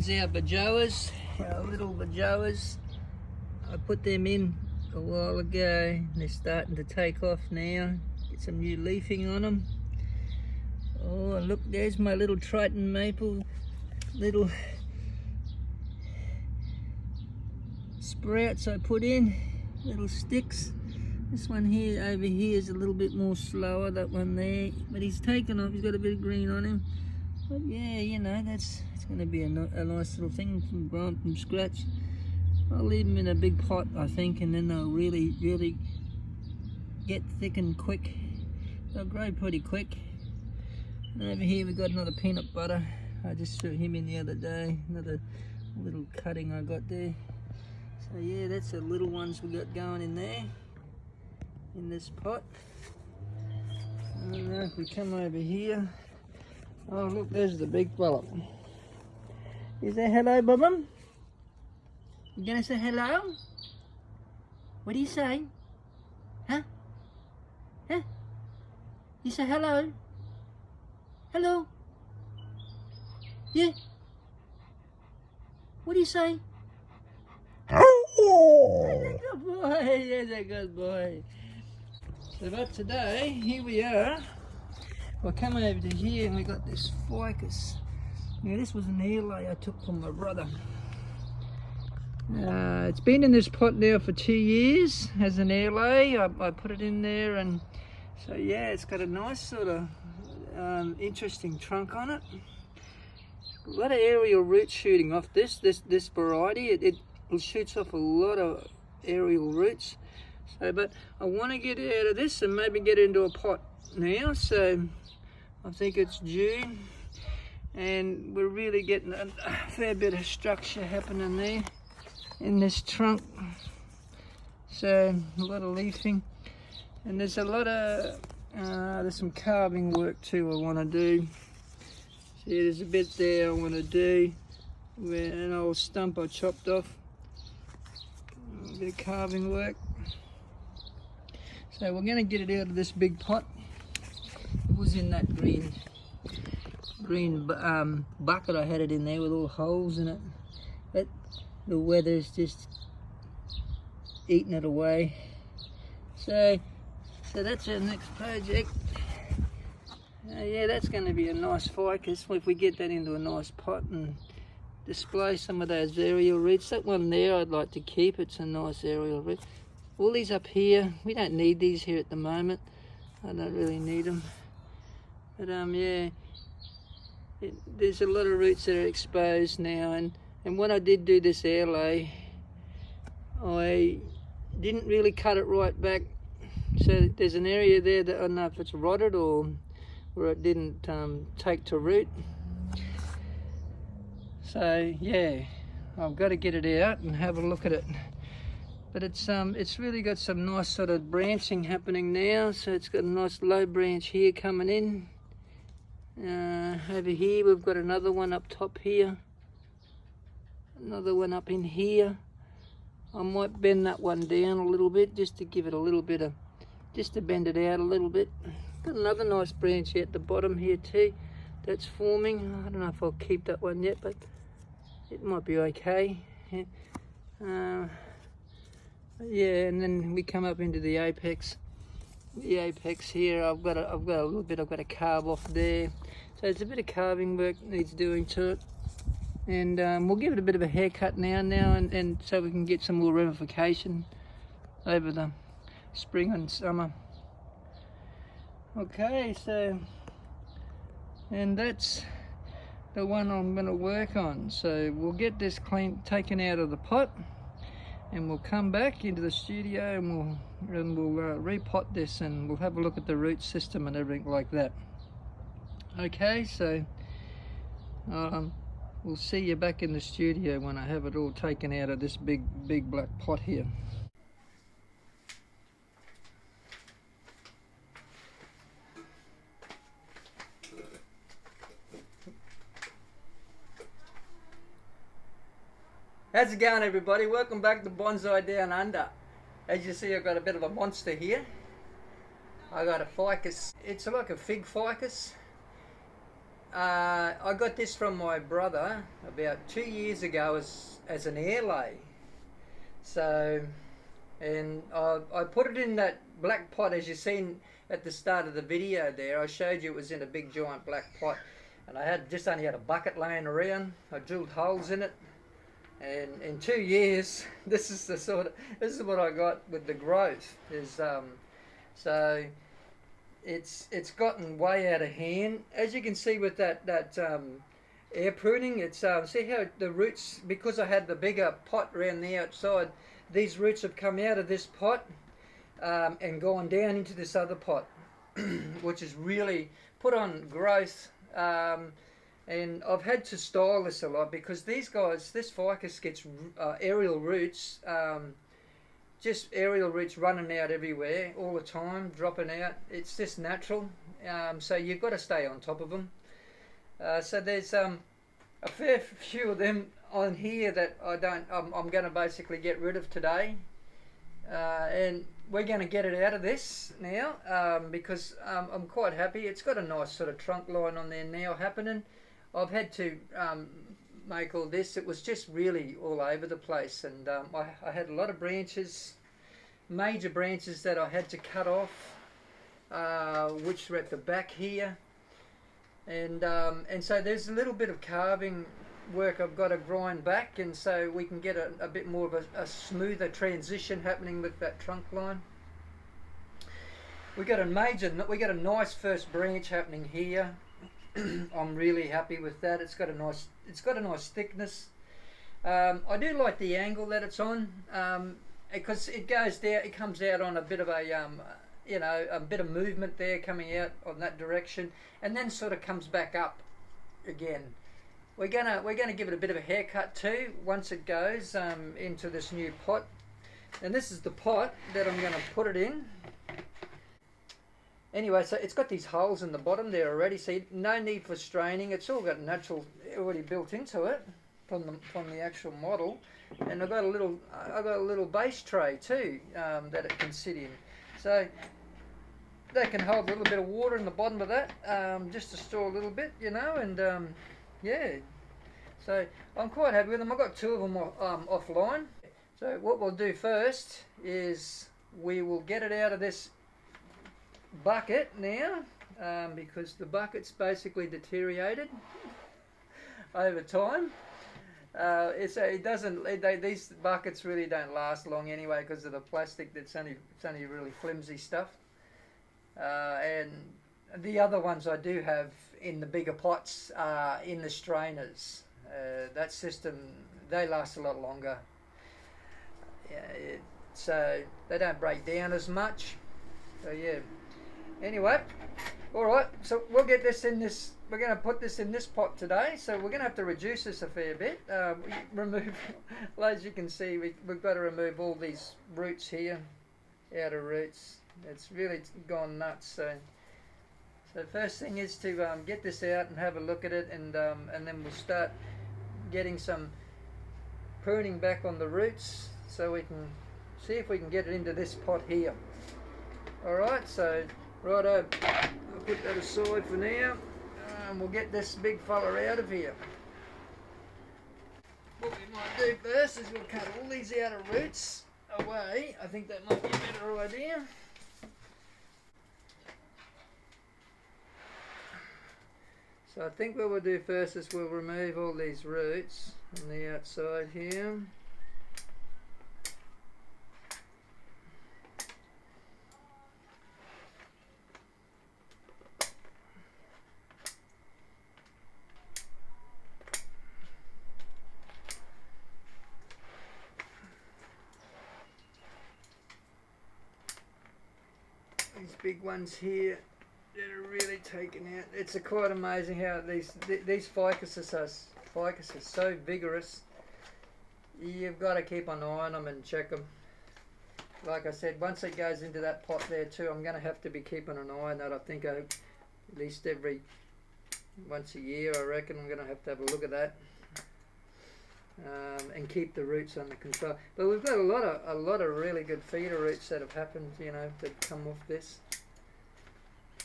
Here's our bajoas, our little bajoas. I put them in a while ago. They're starting to take off now. Get some new leafing on them. Oh, and look, there's my little Triton maple, little sprouts I put in, little sticks. This one here, over here, is a little bit more slower, that one there, but he's taken off, he's got a bit of green on him. But yeah, you know, it's going to be a nice little thing from growing from scratch. I'll leave them in a big pot, I think, and then they'll really get thick and quick. They'll grow pretty quick. And over here we've got another peanut butter. I just threw him in the other day, another little cutting I got there. So yeah, that's the little ones we got going in there, in this pot. And if we come over here, oh look, there's the big fella. Is that hello, Bobbum? You gonna say hello? What do you say? Huh? Huh? You say hello? Hello? Yeah? What do you say? Oh, that's a good boy. That's a good boy. So but today, here we are. We'll come over to here and we got this ficus. Now this was an airlay I took from my brother. It's been in this pot now for 2 years as an airlay. I put it in there, and so yeah, it's got a nice sort of interesting trunk on it. A lot of aerial roots shooting off this variety. It shoots off a lot of aerial roots. So, but I want to get out of this and maybe get into a pot now. So I think it's June, and we're really getting a fair bit of structure happening there in this trunk. So a lot of leafing, and there's a lot of there's some carving work too I want to do. See, there's a bit there I want to do where an old stump I chopped off. A bit of carving work. So we're going to get it out of this big pot. It was in that green bucket. I had it in there with all holes in it, but the weather's just eating it away. So that's our next project. Yeah, that's going to be a nice ficus if we get that into a nice pot and display some of those aerial roots. That one there I'd like to keep. It's a nice aerial root. All these up here, we don't need these here at the moment. I don't really need them. But yeah, there's a lot of roots that are exposed now, and when I did do this airlay, I didn't really cut it right back. So there's an area there that I don't know if it's rotted or it didn't take to root. So yeah, I've got to get it out and have a look at it. But it's really got some nice sort of branching happening now. So it's got a nice low branch here coming in. Over here we've got another one up top here. Another one up in here. I might bend that one down a little bit just to give it a little bit of, just to bend it out a little bit. Got another nice branch here at the bottom here too that's forming. I don't know if I'll keep that one yet, but it might be okay. Yeah, and then we come up into the apex. The apex here, I've got a little bit I've got to carve off there. So it's a bit of carving work needs doing to it. And we'll give it a bit of a haircut now and so we can get some more ramification over the spring and summer. Okay, so, and that's the one I'm going to work on. So we'll get this taken out of the pot, and we'll come back into the studio and we'll repot this, and we'll have a look at the root system and everything like that. Okay, so we'll see you back in the studio when I have it all taken out of this big black pot here. How's it going, everybody? Welcome back to Bonsai Down Under. As you see, I've got a bit of a monster here. I got a ficus. It's like a fig ficus. I got this from my brother about 2 years ago as an airlay. So, and I put it in that black pot as you seen at the start of the video there. I showed you it was in a big giant black pot, and I only had a bucket laying around. I drilled holes in it, and in 2 years, this is what I got with the growth. So it's gotten way out of hand, as you can see with that air pruning. It's see how the roots, because I had the bigger pot around the outside, these roots have come out of this pot and gone down into this other pot, which has really put on growth. And I've had to style this a lot because these guys, this ficus gets aerial roots, just aerial roots running out everywhere all the time, dropping out. It's just natural, so you've got to stay on top of them. So there's a fair few of them on here that I'm going to basically get rid of today, and we're going to get it out of this now because I'm quite happy. It's got a nice sort of trunk line on there now happening. I've had to make all this. It was just really all over the place, and I had a lot of branches, major branches that I had to cut off, which are at the back here, and so there's a little bit of carving work I've got to grind back, and so we can get a bit more of a smoother transition happening with that trunk line. We got a nice first branch happening here. I'm really happy with that. It's got a nice thickness. I do like the angle that it's on, because it goes down, it comes out on a bit of a bit of movement there coming out on that direction, and then sort of comes back up again. We're gonna give it a bit of a haircut too once it goes into this new pot, and this is the pot that I'm gonna put it in. Anyway, so it's got these holes in the bottom there already, so no need for straining. It's all got natural already built into it from the actual model, and I've got a little base tray too that it can sit in, so that can hold a little bit of water in the bottom of that, just to store a little bit, and yeah. So I'm quite happy with them. I've got two of them offline. So what we'll do first is we will get it out of this bucket now, because the bucket's basically deteriorated over time. These buckets really don't last long anyway because of the plastic. It's only really flimsy stuff. And the other ones I do have in the bigger pots are in the strainers. That system, they last a lot longer. So they don't break down as much. So yeah. Anyway, alright, so we'll get this in this, we're going to put this in this pot today, so we're going to have to reduce this a fair bit. Remove, as you can see, we've got to remove all these roots here, outer roots. It's really gone nuts. So first thing is to get this out and have a look at it, and then we'll start getting some pruning back on the roots so we can see if we can get it into this pot here. Alright, so righto, I'll put that aside for now, and we'll get this big fella out of here. What we might do first is we'll cut all these outer roots away. I think that might be a better idea. So I think what we'll do first is we'll remove all these roots on the outside here. These big ones here that are really taken out. It's quite amazing how these ficus are so vigorous. You've got to keep an eye on them and check them. Like I said, once it goes into that pot there too, I'm going to have to be keeping an eye on that. I think at least once a year, I reckon I'm going to have a look at that. And keep the roots under control. But we've got a lot of really good feeder roots that have happened, that come off this.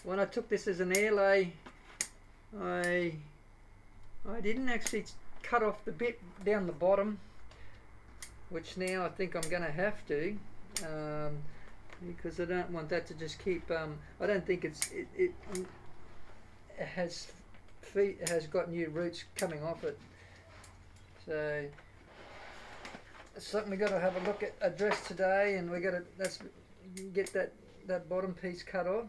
When I took this as an airlay I didn't actually cut off the bit down the bottom, which now I think I'm going to have to, because I don't want that to just keep. I don't think it has feet. It has got new roots coming off it, so it's something we got to have a look at, address today, and we got to get that bottom piece cut off,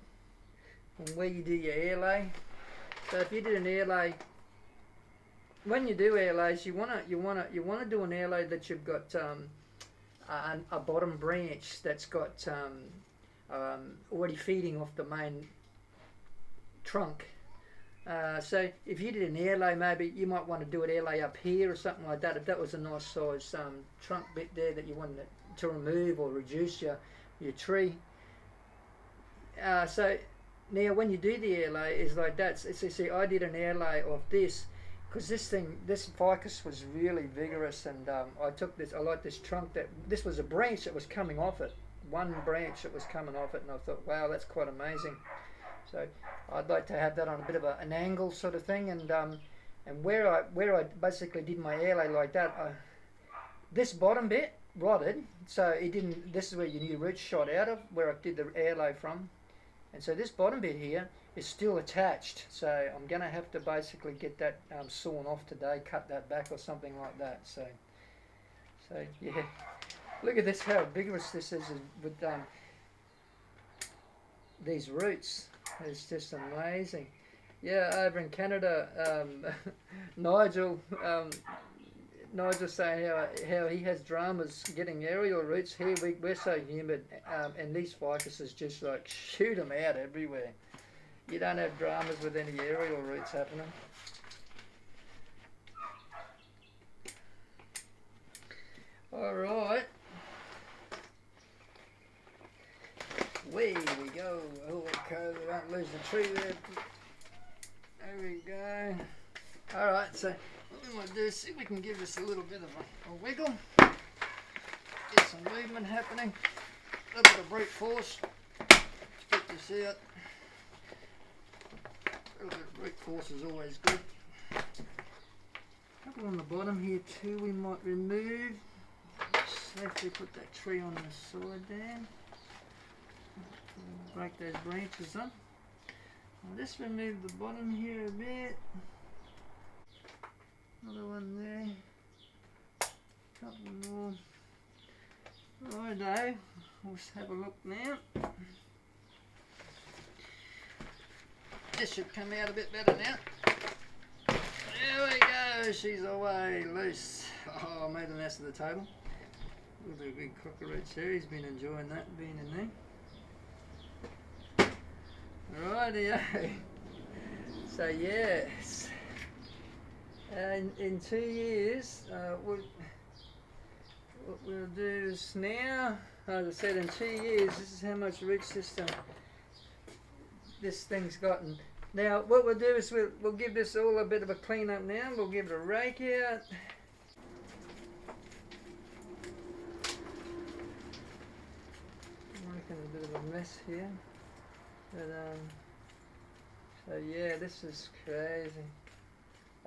and where you do your airlay. So if you did an airlay, when you do airlays, you wanna do an airlay that you've got a bottom branch that's got already feeding off the main trunk. So if you did an airlay, maybe you might want to do an airlay up here or something like that. If that was a nice size trunk bit there that you wanted to remove or reduce your tree. So now when you do the airlay, is like that. So see, I did an airlay of this because this ficus was really vigorous, and I like this trunk this was a branch that was coming off it. One branch that was coming off it, and I thought, wow, that's quite amazing. So I'd like to have that on a bit of an angle sort of thing, and where I basically did my airlay like that, this bottom bit rotted, so it didn't. This is where your new roots shot out of, where I did the airlay from, and so this bottom bit here is still attached. So I'm going to have to basically get that sawn off today, cut that back or something like that. So yeah, look at this, how vigorous this is with these roots. It's just amazing. Yeah, over in Canada, Nigel saying how he has dramas getting aerial roots. Here we're so humid, and these ficuses just like shoot them out everywhere. You don't have dramas with any aerial roots happening. All right. Way we go. Oh, okay, we won't lose the tree there. There we go. Alright, so what we want to do is see if we can give this a little bit of a wiggle. Get some movement happening. A little bit of brute force. Let's get this out. A little bit of brute force is always good. A couple on the bottom here too we might remove. Safely put that tree on the side there. Break those branches up. I'll just remove the bottom here a bit. Another one there. Couple more. Righto. Let's have a look now. This should come out a bit better now. There we go. She's away loose. Oh, I made a mess of the table. Look at the big cockroach there. He's been enjoying that being in there. Rightio. So yes, in 2 years, what we'll do is now, as I said, in 2 years, this is how much root system this thing's gotten. Now what we'll do is we'll give this all a bit of a clean up now. We'll give it a rake out. I'm making a bit of a mess here. But, so yeah, this is crazy.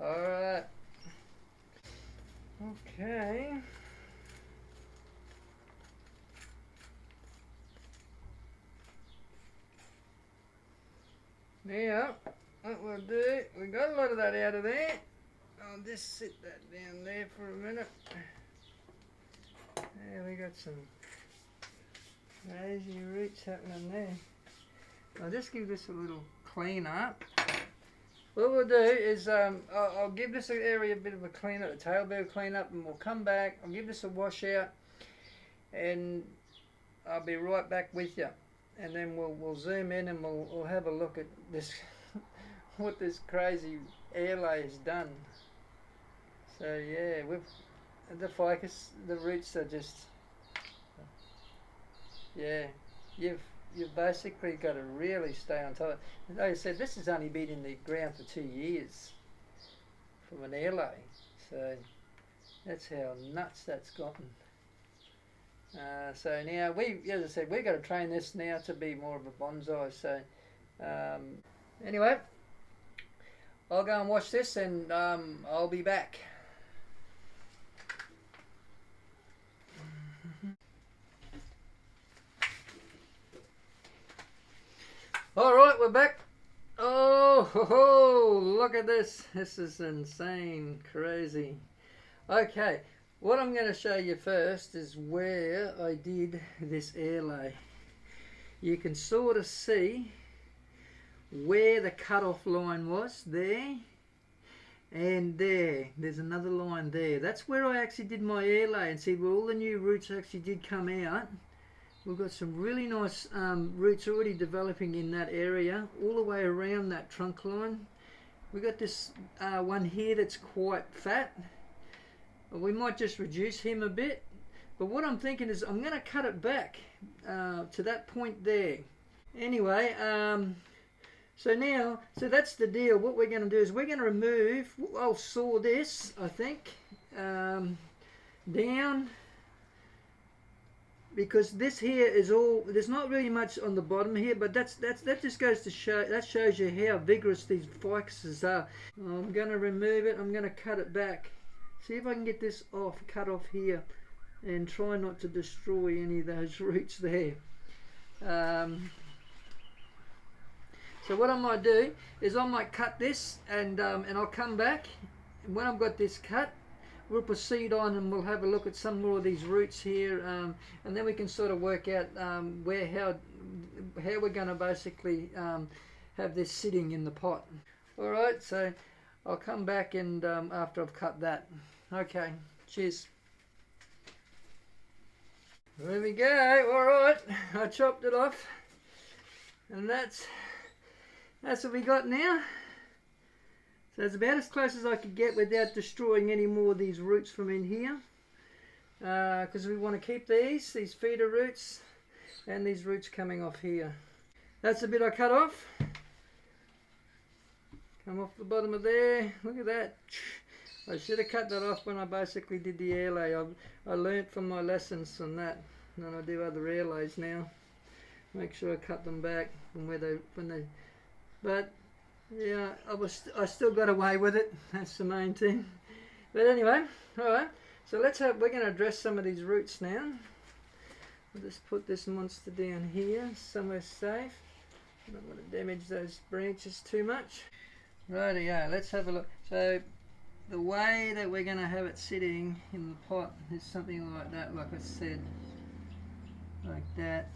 Alright. Okay. Now, what we'll do, we got a lot of that out of there. I'll just sit that down there for a minute. Yeah, we got some crazy roots happening there. I'll just give this a little clean up. What we'll do is I'll give this area a bit of a clean up, the tail bit of a clean up, and we'll come back. I'll give this a wash out, and I'll be right back with you. And then we'll zoom in and we'll have a look at this, what this crazy airlay has done. So yeah, the ficus, the roots are just, yeah, you've basically got to really stay on top. Like I said, this has only been in the ground for 2 years from an airlay, so that's how nuts that's gotten. So now as I said, we've got to train this now to be more of a bonsai. So anyway, I'll go and watch this, and I'll be back. All right, we're back. Oh, ho, ho, look at this. This is insane, crazy. Okay, what I'm going to show you first is where I did this airlay. You can sort of see where the cutoff line was there, and there's another line there. That's where I actually did my airlay, and see where all the new roots actually did come out. We've got some really nice roots already developing in that area, all the way around that trunk line. We've got this one here that's quite fat. We might just reduce him a bit, but what I'm thinking is I'm going to cut it back to that point there. Anyway, so that's the deal. What we're going to do is we're going to remove, I'll saw this, I think, down, because this here is all, there's not really much on the bottom here, but that just goes to show, that shows you how vigorous these ficuses are. I'm going to remove it, I'm going to cut it back. See if I can get this off, cut off here, and try not to destroy any of those roots there. So what I might do is I might cut this, and I'll come back, and when I've got this cut, we'll proceed on and we'll have a look at some more of these roots here, and then we can sort of work out how we're going to basically have this sitting in the pot. All right, so I'll come back and after I've cut that. Okay, cheers. There we go. All right, I chopped it off, and that's what we got now. So it's about as close as I could get without destroying any more of these roots from in here, because we want to keep these feeder roots and these roots coming off here. That's the bit I cut off. Come off the bottom of there. Look at that. I should have cut that off when I basically did the airlay. I learnt from my lessons from that, and I do other airlays now. Make sure I cut them back from where but yeah, I still got away with it. That's the main thing. But anyway, all right. So we're going to address some of these roots now. I'll just put this monster down here, somewhere safe. I don't want to damage those branches too much. Rightio, let's have a look. So the way that we're going to have it sitting in the pot is something like that, like I said, like that.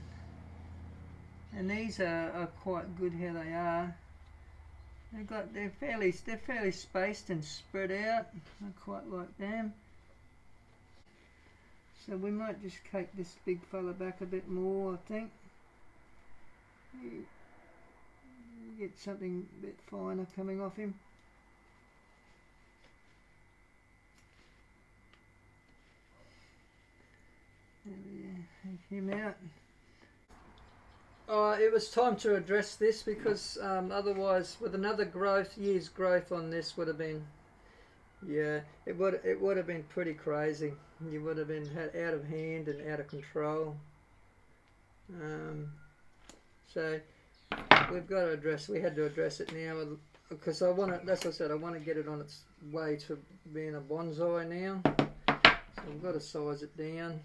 And these are quite good how they are. They're fairly spaced and spread out. I quite like them. So we might just take this big fella back a bit more, I think. Get something a bit finer coming off him. There we go. Take him out. It was time to address this, because otherwise, with another year's growth on this, would have been, yeah, it would have been pretty crazy. You would have been out of hand and out of control. So we've got to address. We had to address it now, because that's what I said. I want to get it on its way to being a bonsai now. So we've got to size it down.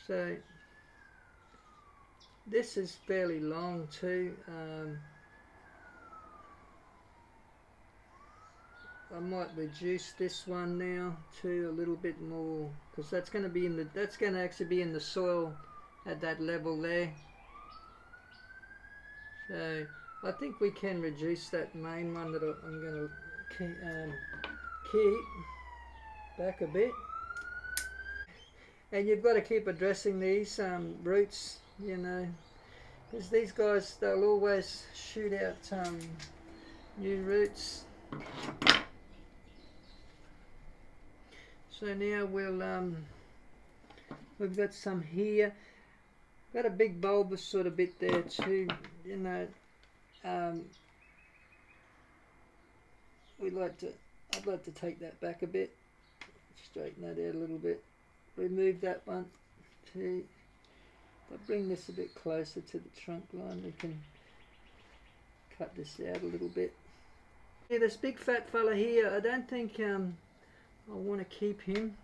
So this is fairly long too. I might reduce this one now to a little bit more, because that's going to actually be in the soil at that level there. So I think we can reduce that main one that I'm going to keep back a bit. And you've got to keep addressing these roots, you know, because these guys, they'll always shoot out new roots. So now we've got some here. Got a big bulbous sort of bit there too, you know. I'd like to take that back a bit, straighten that out a little bit. Remove that one too. If I bring this a bit closer to the trunk line, we can cut this out a little bit. Yeah, this big fat fella here, I don't think I want to keep him.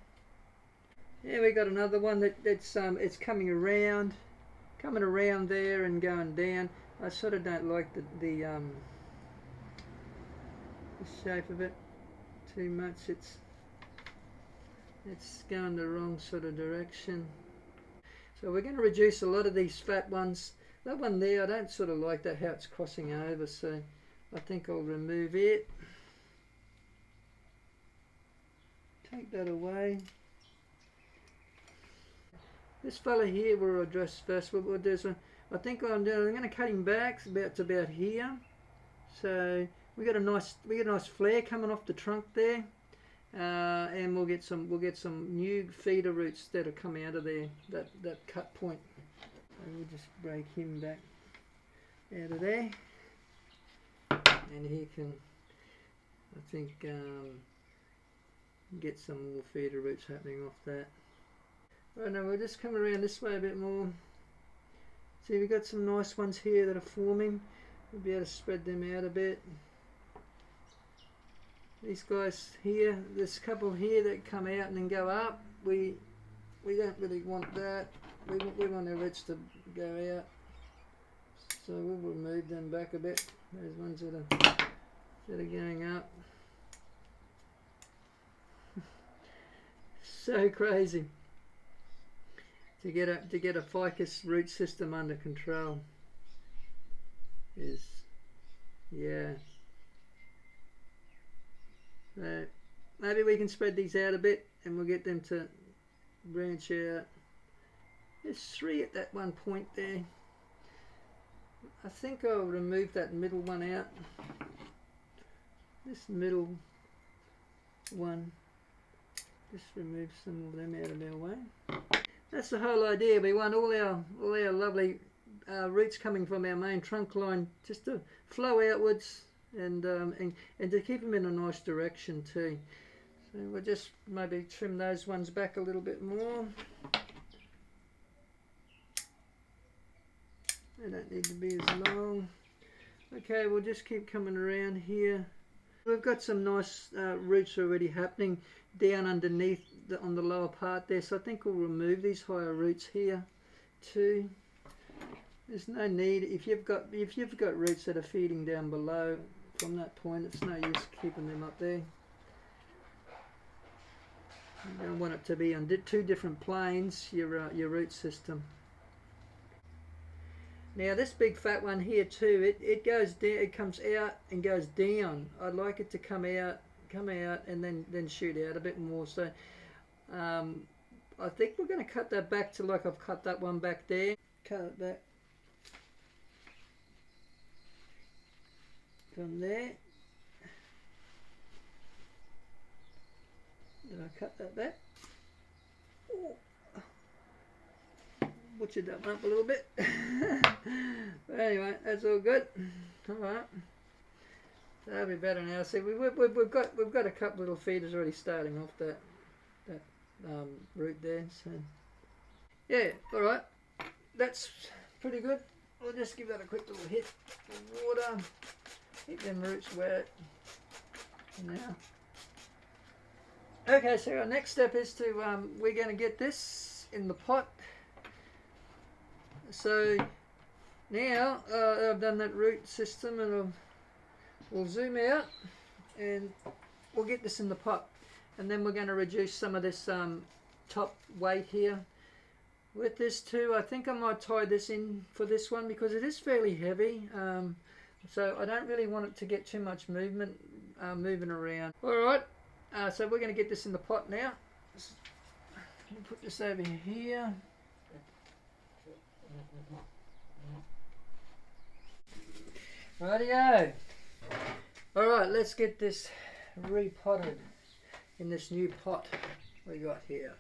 Yeah, we got another one that's it's coming around there and going down. I sort of don't like the shape of it too much. It's going the wrong sort of direction. So we're going to reduce a lot of these fat ones. That one there, I don't sort of like that how it's crossing over, so I think I'll remove it. Take that away. This fella here we'll address first. We'll do this one. I think I'm going to cut him back to about here. So we got a nice flare coming off the trunk there, and we'll get some new feeder roots that'll come out of there. That cut point. So we'll just break him back out of there, and he can, I think, get some more feeder roots happening off that. Right, now we'll just come around this way a bit more. See, we've got some nice ones here that are forming. We'll be able to spread them out a bit. These guys here, there's a couple here that come out and then go up. We don't really want that. We want our roots to go out. So we'll move them back a bit. Those ones that are going up. So crazy to get a ficus root system under control is, yeah. So maybe we can spread these out a bit and we'll get them to branch out. There's 3 at that one point there. I think I'll remove that middle one out. This middle one, just remove some of them out of our way. That's the whole idea. We want all our lovely roots coming from our main trunk line just to flow outwards and to keep them in a nice direction too. So we'll just maybe trim those ones back a little bit more. They don't need to be as long. Okay, we'll just keep coming around here. We've got some nice roots already happening down underneath on the lower part there, so I think we'll remove these higher roots here too. There's no need, if you've got roots that are feeding down below from that point, it's no use keeping them up there. You don't want it to be on 2 different planes, your root system. Now this big fat one here too, it goes down, it comes out and goes down. I'd like it to come out and then shoot out a bit more. So I think we're going to cut that back to like I've cut that one back there. Cut it back from there. Did I cut that back? Oh. Butchered that one up a little bit. But anyway, that's all good. Alright. So that'll be better now. See, we've got a couple little feeders already starting off that root there. So yeah, alright. That's pretty good. We'll just give that a quick little hit of water. Keep them roots wet for now. Okay, so our next step is to we're going to get this in the pot. So now I've done that root system, and we'll zoom out and we'll get this in the pot, and then we're going to reduce some of this top weight here with this too. I think I might tie this in for this one because it is fairly heavy, so I don't really want it to get too much movement moving around. Alright, so we're going to get this in the pot now. We'll put this over here. Rightio. Alright, let's get this repotted in this new pot we got here.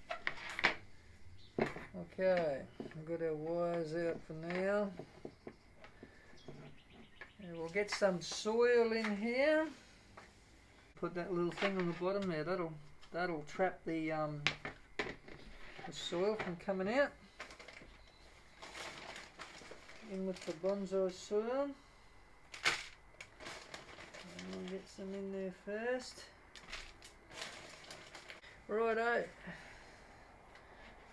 Okay, we've got our wires out for now. And we'll get some soil in here. Put that little thing on the bottom there, that'll trap the soil from coming out. In with the bonsai soil. And we'll get some in there first. Righto.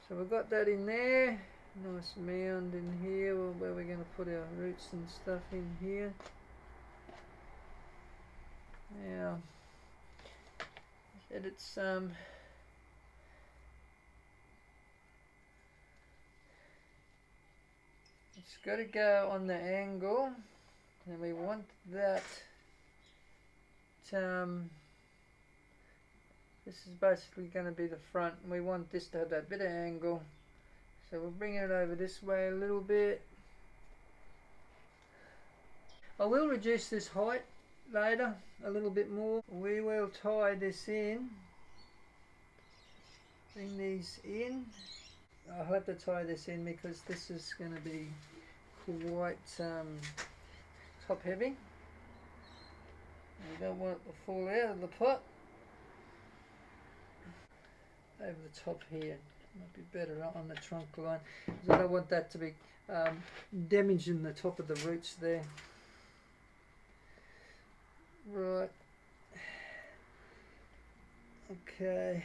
So we've got that in there. Nice mound in here where we're going to put our roots and stuff in here. Now, it's got to go on the angle, and we want that. This is basically going to be the front, and we want this to have that bit of angle. So we'll bring it over this way a little bit. I will reduce this height later a little bit more. We will tie this in. Bring these in. I'll have to tie this in because this is going to be quite top heavy. We don't want it to fall out of the pot. Over the top here, might be better on the trunk line, because I don't want that to be damaging the top of the roots there. Right. Okay.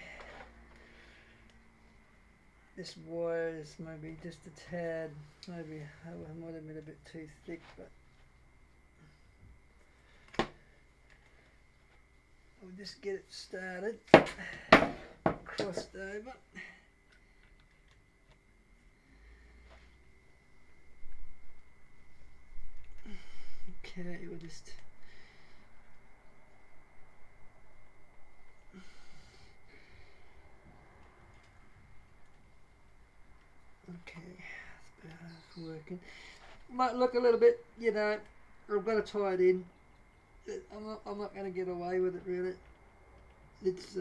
This wire is maybe just a tad, maybe I might have been a bit too thick, but we'll just get it started. Crossed over. Okay, we'll just it's working. Might look a little bit, you know, I've got to tie it in. I'm not going to get away with it really. It's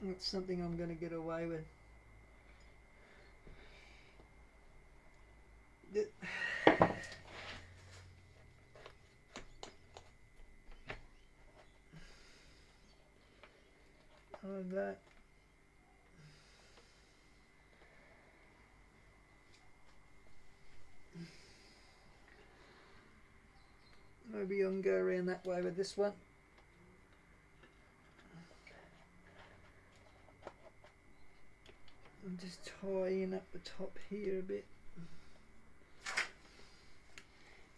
not something I'm going to get away with. Like that. Maybe I can go around that way with this one. And just tie in up the top here a bit.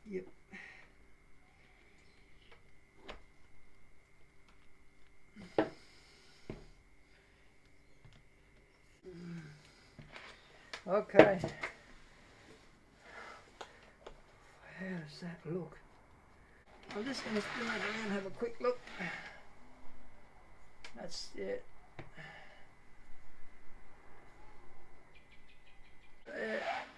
Yep. Okay. How does that look? I'm just going to spin that around and have a quick look. That's it.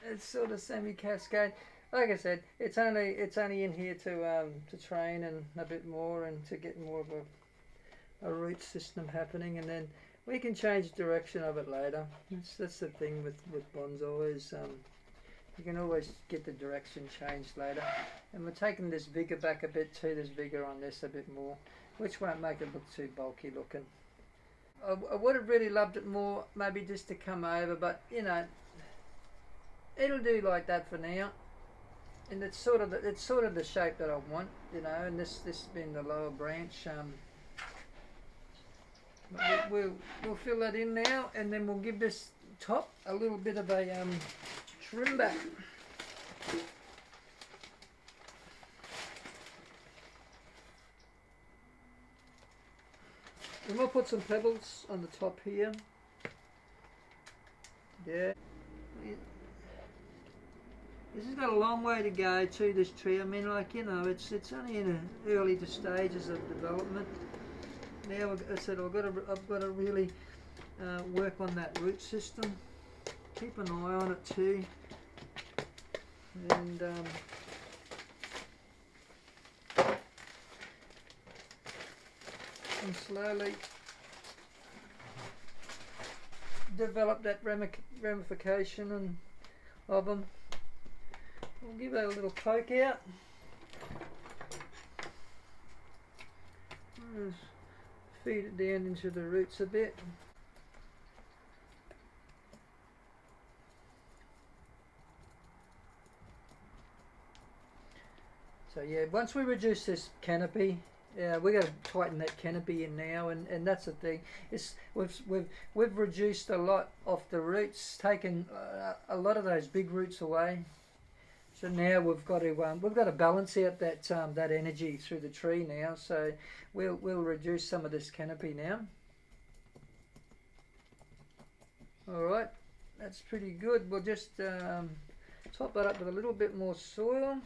It's sort of semi-cascade. Like I said, it's only in here to train and a bit more and to get more of a root system happening, and then we can change the direction of it later. That's the thing with bonsai is you can always get the direction changed later. And we're taking this vigor back a bit too. There's vigor on this a bit more, which won't make it look too bulky looking. I would have really loved it more, maybe just to come over, but you know, it'll do like that for now. And it's sort of the shape that I want, you know. And this being the lower branch. We'll fill that in now, and then we'll give this top a little bit of a trim back. And we'll put some pebbles on the top here. Yeah. This has got a long way to go to this tree. I mean, like, you know, it's only in the early stages of development. Now, I said I've got to really work on that root system. Keep an eye on it too, and slowly develop that ramification and of them. We'll give that a little poke out. Just feed it down into the roots a bit. So yeah, once we reduce this canopy, we're going to tighten that canopy in now, and that's the thing. It's we've reduced a lot off the roots, taken a lot of those big roots away. So now we've got to balance out that that energy through the tree now. So we'll reduce some of this canopy now. All right, that's pretty good. We'll just top that up with a little bit more soil.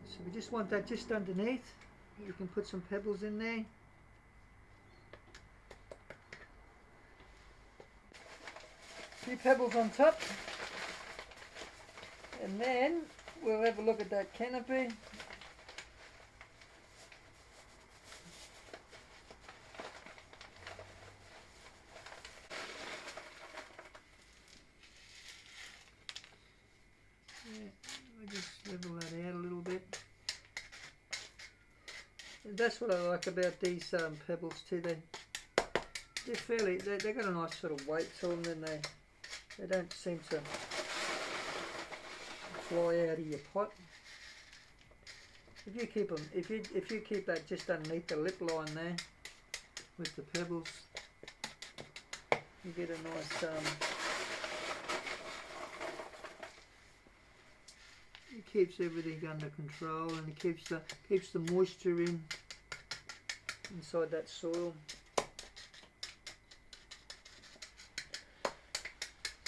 So we just want that just underneath. You can put some pebbles in there. A few pebbles on top. And then we'll have a look at that canopy. Yeah, we'll just level that out a little bit. And that's what I like about these pebbles too. They're fairly, they've got a nice sort of weight to them, and they don't seem to fly out of your pot. If you keep them, if you keep that just underneath the lip line there with the pebbles, you get a nice it keeps everything under control, and it keeps the moisture inside that soil.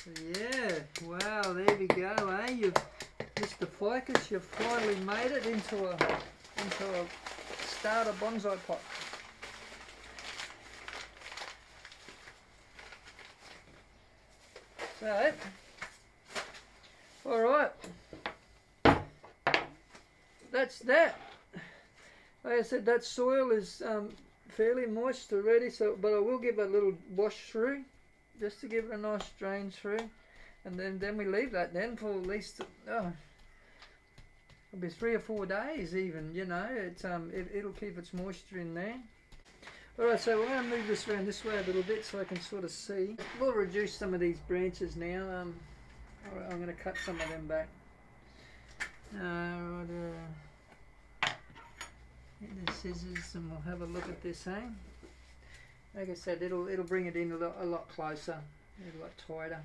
So yeah, wow, there we go, eh? Mr. Ficus, you've finally made it into a starter bonsai pot. So, all right, that's that. Like I said, that soil is fairly moist already, so but I will give it a little wash through, just to give it a nice drain through, and then we leave that then for at least it'll be 3 or 4 days even. You know, it'll keep its moisture in there. All right, so we're going to move this around this way a little bit so I can sort of see. We'll reduce some of these branches now. All right, I'm going to cut some of them back. Get the scissors and we'll have a look at this, eh? Like I said, it'll bring it in a lot closer, a lot tighter.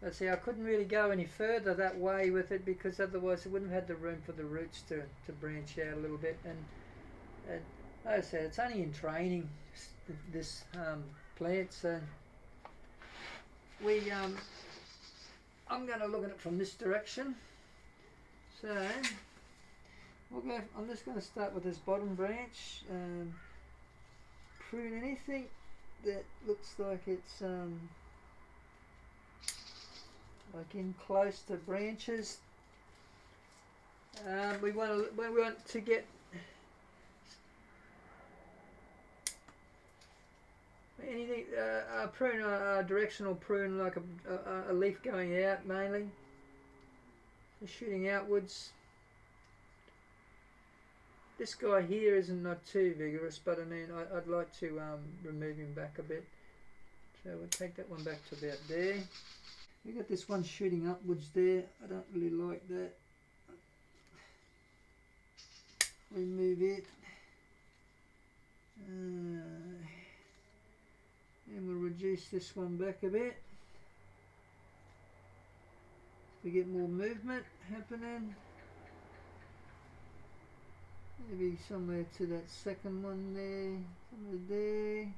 But see, I couldn't really go any further that way with it, because otherwise it wouldn't have had the room for the roots to branch out a little bit. And like I said, it's only in training, this plant, so I'm going to look at it from this direction. So I'm just going to start with this bottom branch. Prune anything that looks like it's like in close to branches. We want to get anything, prune, a directional prune, like a leaf going out mainly, shooting outwards. This guy here isn't not too vigorous, but I mean, I'd like to remove him back a bit. So we'll take that one back to about there. We got this one shooting upwards there. I don't really like that. Remove it. And we'll reduce this one back a bit. So we get more movement happening. Maybe somewhere to that second one there, somewhere there.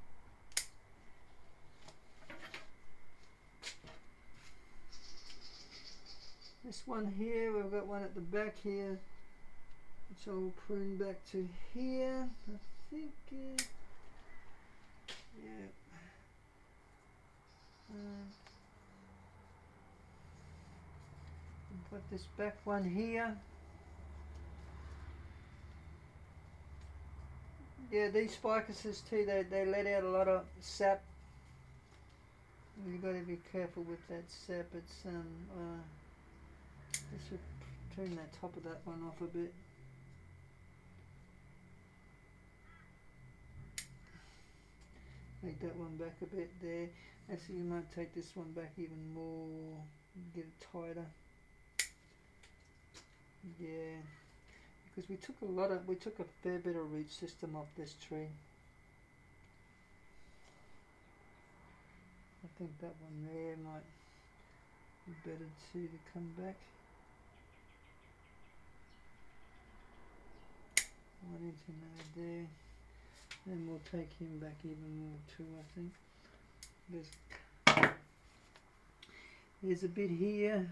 This one here, we've got one at the back here, which I'll prune back to here, I think. Yeah. Put this back one here. Yeah, these ficuses too, they let out a lot of sap. You've got to be careful with that sap. It's just prune that top of that one off a bit. Take that one back a bit there. Actually, you might take this one back even more, get it tighter. Yeah, because we took a fair bit of root system off this tree. I think that one there might be better too to come back. One into there. Then we'll take him back even more too, I think. There's a bit here,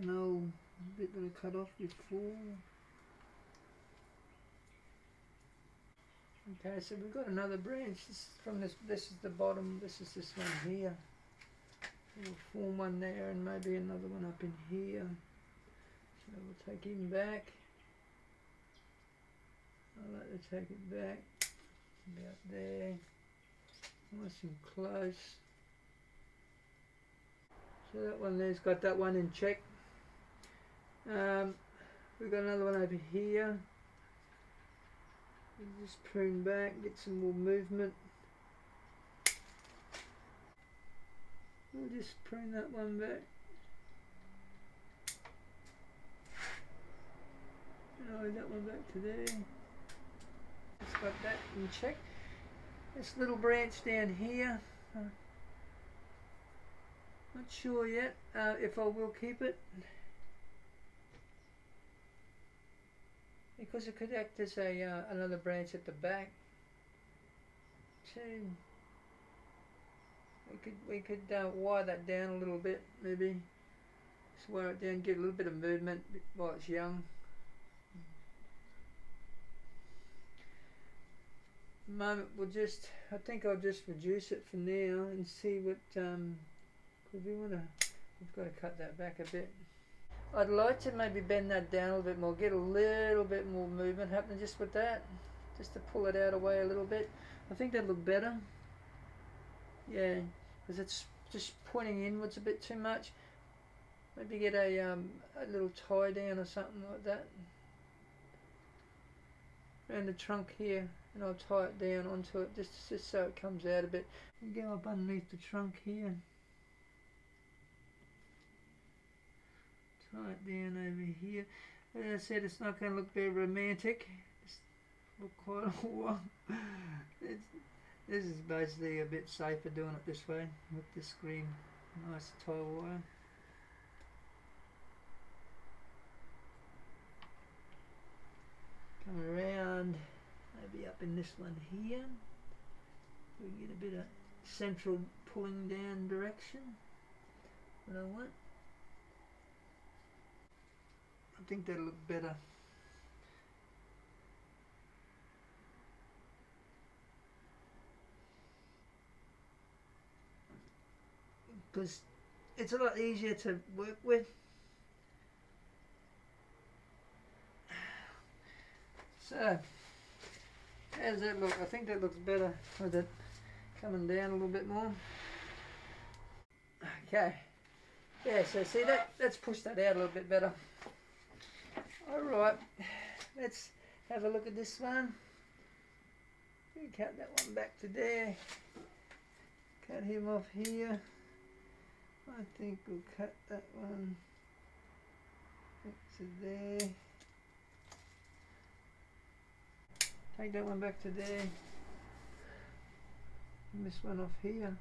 an old bit that I cut off before. Okay, so we've got another branch. This is the bottom, this is this one here. We'll form one there and maybe another one up in here. So we'll take him back. I like to take it back. About there. Nice and close. So that one there's got that one in check. We've got another one over here. We'll just prune back, get some more movement. We'll just prune that one back. No, that one back to there. Just got that in check. This little branch down here. Not sure yet if I will keep it, because it could act as a another branch at the back too. We could wire that down a little bit, maybe just wire it down, get a little bit of movement while it's young. At the moment I think I'll just reduce it for now and see what, because we've got to cut that back a bit. I'd like to maybe bend that down a little bit more, get a little bit more movement happening just with that, just to pull it out away a little bit. I think that'll look better. Yeah, because it's just pointing inwards a bit too much. Maybe get a little tie down or something like that around the trunk here, and I'll tie it down onto it just so it comes out a bit. You go up underneath the trunk here, tie it down over here. As I said, it's not going to look very romantic. It's look quite a while. This is basically a bit safer doing it this way with this green nice tie wire. Come around, maybe up in this one here. We can get a bit of central pulling down direction. What I want. I think that'll look better. Because it's a lot easier to work with. So, how does that look? I think that looks better with it coming down a little bit more. Okay. Yeah, so see let's push that out a little bit better. Alright, let's have a look at this one. We cut that one back to there. Cut him off here. I think we'll cut that one back to there. Take that one back to there. And this one off here.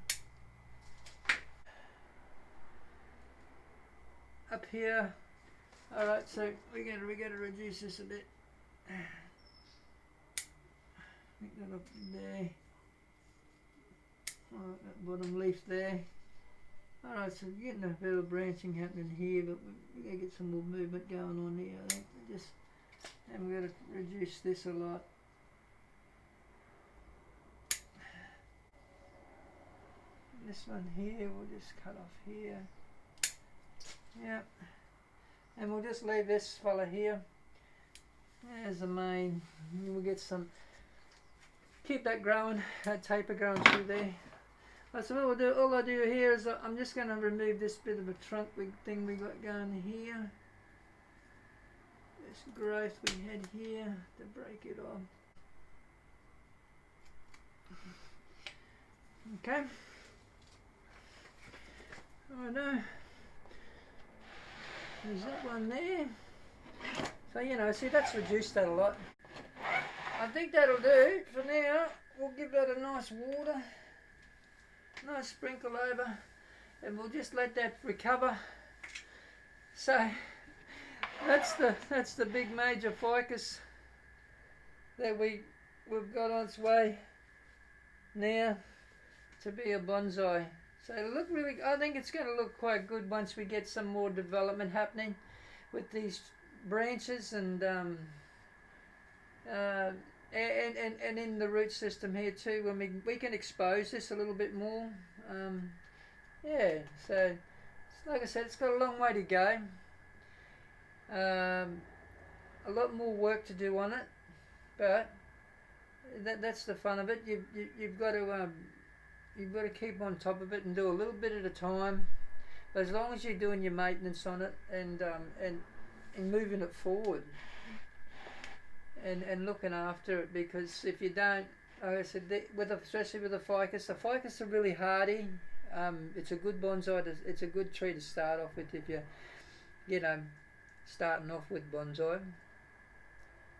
Up here. Alright, so we're going to reduce this a bit. Make that up there. Alright, that bottom leaf there. Alright, so we're getting a bit of branching happening here, but we're going to get some more movement going on here, I think. And we're going to reduce this a lot. This one here, we'll just cut off here. Yeah. And we'll just leave this fella here as the main. We'll get some, keep that growing, that taper growing through there. So what we'll do, all I do here is I'm just going to remove this bit of a trunk thing we got going here. This growth we had here to break it off. Okay. Oh no. There's that one there. So, you know, see, that's reduced that a lot. I think that'll do for now. We'll give that a nice water. Nice sprinkle over. And we'll just let that recover. So, that's the big major ficus that we've got on its way now to be a bonsai. So it'll look really, I think it's going to look quite good once we get some more development happening with these branches and in the root system here too, when we can expose this a little bit more. Yeah, so like I said, it's got a long way to go. A lot more work to do on it, but that's the fun of it. You've got to keep on top of it and do a little bit at a time. But as long as you're doing your maintenance on it and moving it forward and looking after it, because if you don't, like I said, especially with the ficus are really hardy. It's a good bonsai. It's a good tree to start off with if you're, starting off with bonsai.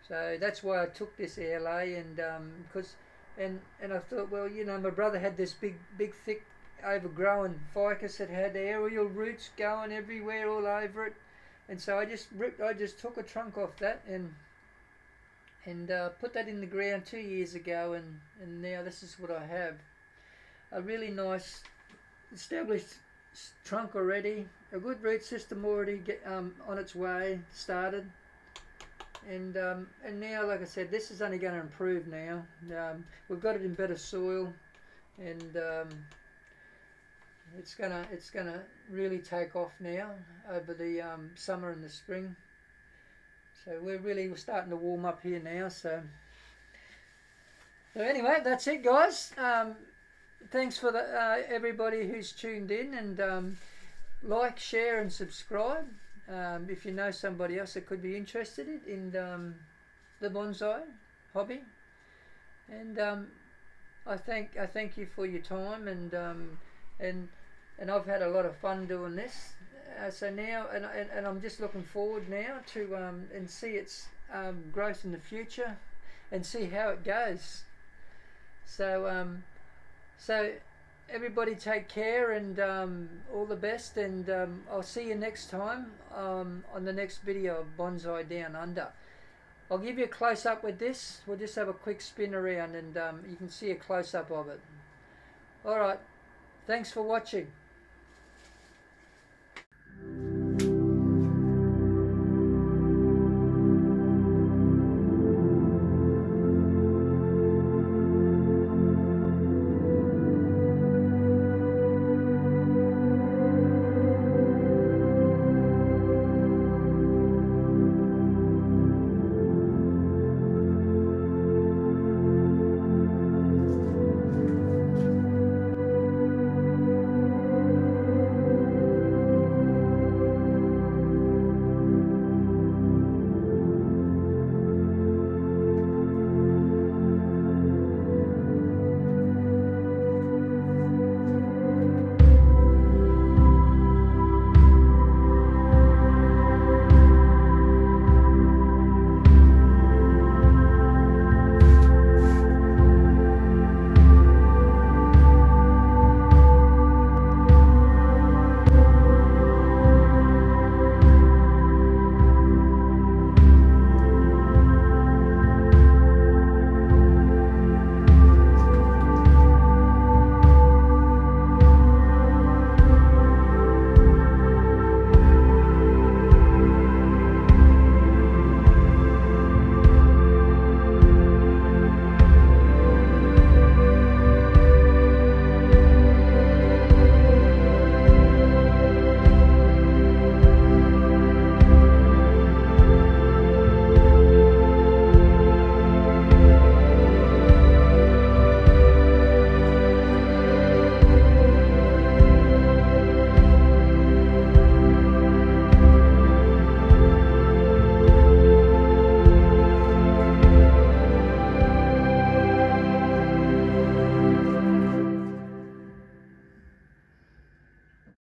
So that's why I took this Airlay, and I thought, well, my brother had this big thick overgrown ficus that had aerial roots going everywhere all over it, and so I just took a trunk off that and put that in the ground 2 years ago, and now this is what I have. A really nice established trunk already, a good root system already on its way, started. And now, like I said, this is only going to improve now. We've got it in better soil, and it's gonna really take off now over the summer and the spring. So we're starting to warm up here now. So anyway, that's it, guys. Thanks for everybody who's tuned in, and like, share, and subscribe. If you know somebody else that could be interested in the bonsai hobby, and I thank you for your time, and I've had a lot of fun doing this. So now, and I'm just looking forward now to and see its growth in the future, and see how it goes. So everybody take care, and all the best, and I'll see you next time on the next video of Bonsai Down Under. I'll give you a close-up with this. We'll just have a quick spin around, and you can see a close-up of it. Alright, thanks for watching.